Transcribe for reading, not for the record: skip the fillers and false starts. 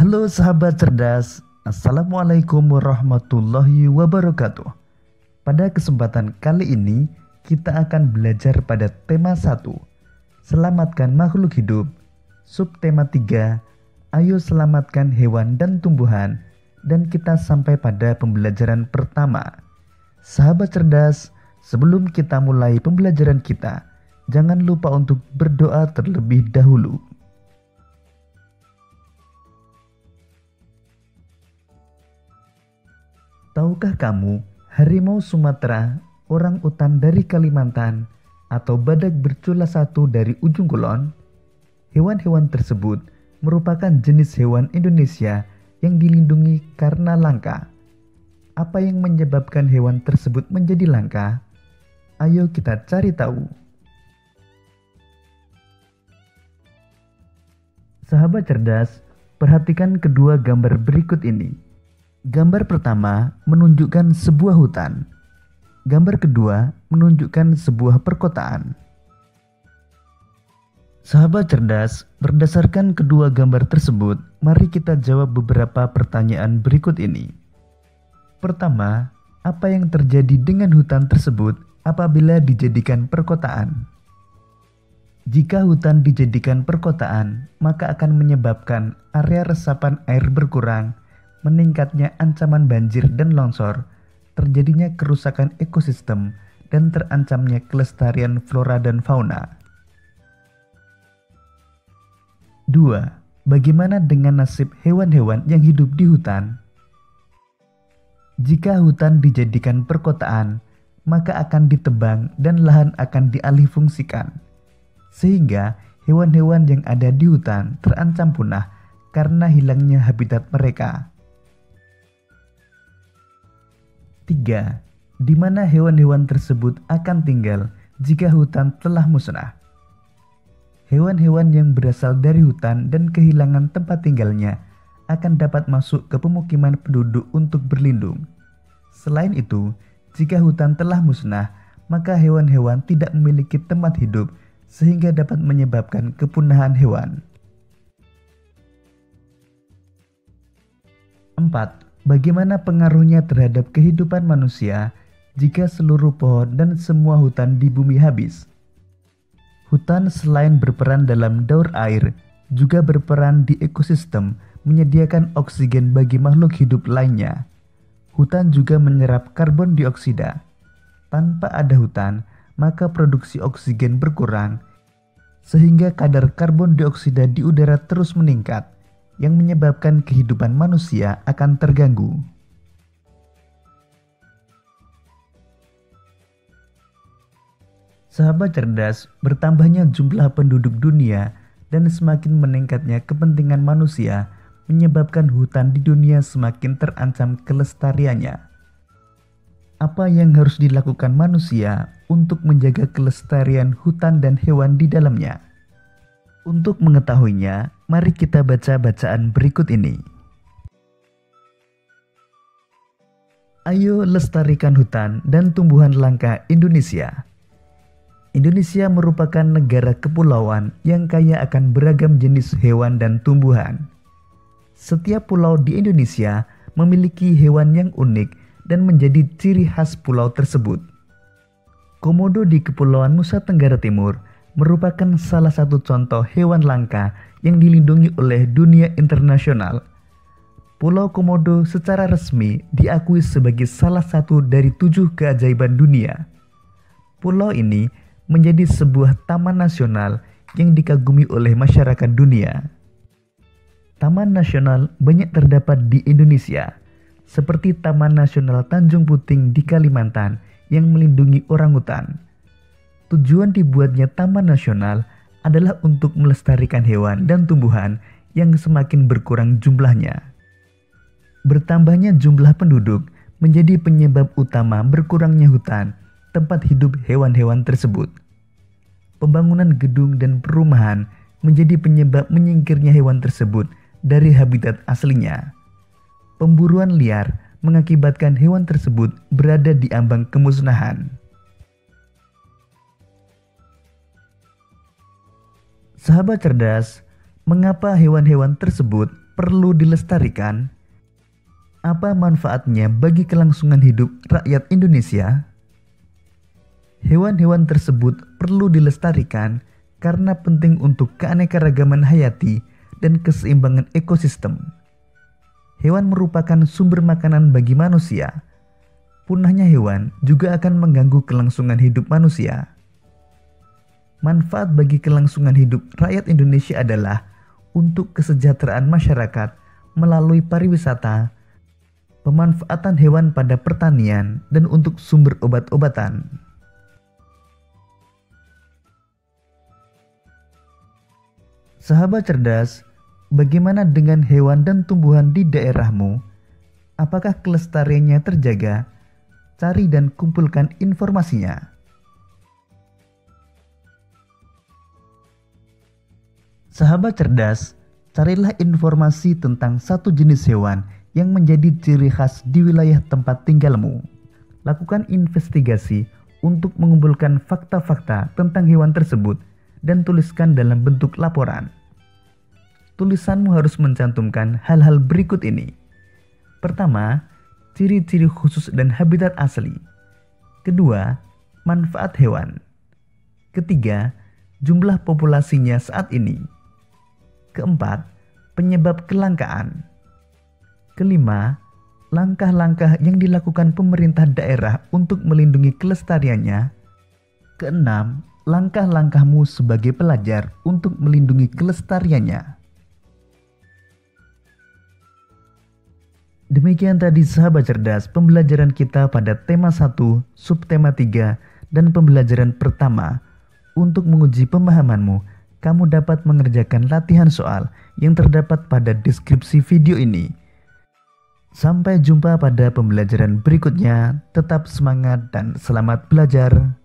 Halo sahabat cerdas, Assalamualaikum warahmatullahi wabarakatuh. Pada kesempatan kali ini, kita akan belajar pada tema 1, Selamatkan makhluk hidup. Subtema 3, Ayo selamatkan hewan dan tumbuhan. Dan kita sampai pada pembelajaran pertama. Sahabat cerdas, sebelum kita mulai pembelajaran kita, jangan lupa untuk berdoa terlebih dahulu. Tahukah kamu, harimau Sumatera, orang utan dari Kalimantan, atau badak bercula satu dari ujung kulon? Hewan-hewan tersebut merupakan jenis hewan Indonesia yang dilindungi karena langka. Apa yang menyebabkan hewan tersebut menjadi langka? Ayo kita cari tahu. Sahabat cerdas, perhatikan kedua gambar berikut ini. Gambar pertama menunjukkan sebuah hutan. Gambar kedua menunjukkan sebuah perkotaan. Sahabat cerdas, berdasarkan kedua gambar tersebut, mari kita jawab beberapa pertanyaan berikut ini. Pertama, apa yang terjadi dengan hutan tersebut apabila dijadikan perkotaan? Jika hutan dijadikan perkotaan, maka akan menyebabkan area resapan air berkurang, meningkatnya ancaman banjir dan longsor, terjadinya kerusakan ekosistem, dan terancamnya kelestarian flora dan fauna. 2. Bagaimana dengan nasib hewan-hewan yang hidup di hutan? Jika hutan dijadikan perkotaan, maka akan ditebang dan lahan akan dialihfungsikan, sehingga hewan-hewan yang ada di hutan terancam punah karena hilangnya habitat mereka. 3. Di mana hewan-hewan tersebut akan tinggal jika hutan telah musnah? Hewan-hewan yang berasal dari hutan dan kehilangan tempat tinggalnya akan dapat masuk ke pemukiman penduduk untuk berlindung. Selain itu, jika hutan telah musnah, maka hewan-hewan tidak memiliki tempat hidup sehingga dapat menyebabkan kepunahan hewan. 4. Bagaimana pengaruhnya terhadap kehidupan manusia jika seluruh pohon dan semua hutan di bumi habis? Hutan selain berperan dalam daur air, juga berperan di ekosistem, menyediakan oksigen bagi makhluk hidup lainnya. Hutan juga menyerap karbon dioksida. Tanpa ada hutan, maka produksi oksigen berkurang, sehingga kadar karbon dioksida di udara terus meningkat, yang menyebabkan kehidupan manusia akan terganggu. Sahabat cerdas, bertambahnya jumlah penduduk dunia dan semakin meningkatnya kepentingan manusia menyebabkan hutan di dunia semakin terancam kelestariannya. Apa yang harus dilakukan manusia untuk menjaga kelestarian hutan dan hewan di dalamnya? Untuk mengetahuinya, mari kita baca bacaan berikut ini. Ayo lestarikan hutan dan tumbuhan langka Indonesia. Indonesia merupakan negara kepulauan yang kaya akan beragam jenis hewan dan tumbuhan. Setiap pulau di Indonesia memiliki hewan yang unik dan menjadi ciri khas pulau tersebut. Komodo di Kepulauan Nusa Tenggara Timur merupakan salah satu contoh hewan langka yang dilindungi oleh dunia internasional. Pulau Komodo secara resmi diakui sebagai salah satu dari 7 keajaiban dunia. Pulau ini menjadi sebuah taman nasional yang dikagumi oleh masyarakat dunia. Taman nasional banyak terdapat di Indonesia, seperti Taman Nasional Tanjung Puting di Kalimantan yang melindungi orangutan. Tujuan dibuatnya taman nasional adalah untuk melestarikan hewan dan tumbuhan yang semakin berkurang jumlahnya. Bertambahnya jumlah penduduk menjadi penyebab utama berkurangnya hutan, tempat hidup hewan-hewan tersebut. Pembangunan gedung dan perumahan menjadi penyebab menyingkirnya hewan tersebut dari habitat aslinya. Pemburuan liar mengakibatkan hewan tersebut berada di ambang kemusnahan. Sahabat cerdas, mengapa hewan-hewan tersebut perlu dilestarikan? Apa manfaatnya bagi kelangsungan hidup rakyat Indonesia? Hewan-hewan tersebut perlu dilestarikan karena penting untuk keanekaragaman hayati dan keseimbangan ekosistem. Hewan merupakan sumber makanan bagi manusia. Punahnya hewan juga akan mengganggu kelangsungan hidup manusia. Manfaat bagi kelangsungan hidup rakyat Indonesia adalah untuk kesejahteraan masyarakat melalui pariwisata, pemanfaatan hewan pada pertanian, dan untuk sumber obat-obatan. Sahabat cerdas, bagaimana dengan hewan dan tumbuhan di daerahmu? Apakah kelestariannya terjaga? Cari dan kumpulkan informasinya. Sahabat cerdas, carilah informasi tentang satu jenis hewan yang menjadi ciri khas di wilayah tempat tinggalmu. Lakukan investigasi untuk mengumpulkan fakta-fakta tentang hewan tersebut dan tuliskan dalam bentuk laporan. Tulisanmu harus mencantumkan hal-hal berikut ini. Pertama, ciri-ciri khusus dan habitat asli. Kedua, manfaat hewan. Ketiga, jumlah populasinya saat ini. Keempat, penyebab kelangkaan. Kelima, langkah-langkah yang dilakukan pemerintah daerah untuk melindungi kelestariannya. Keenam, langkah-langkahmu sebagai pelajar untuk melindungi kelestariannya. Demikian tadi sahabat cerdas pembelajaran kita pada tema 1, subtema 3, dan pembelajaran pertama. Untuk menguji pemahamanmu, kamu dapat mengerjakan latihan soal yang terdapat pada deskripsi video ini. Sampai jumpa pada pembelajaran berikutnya. Tetap semangat dan selamat belajar.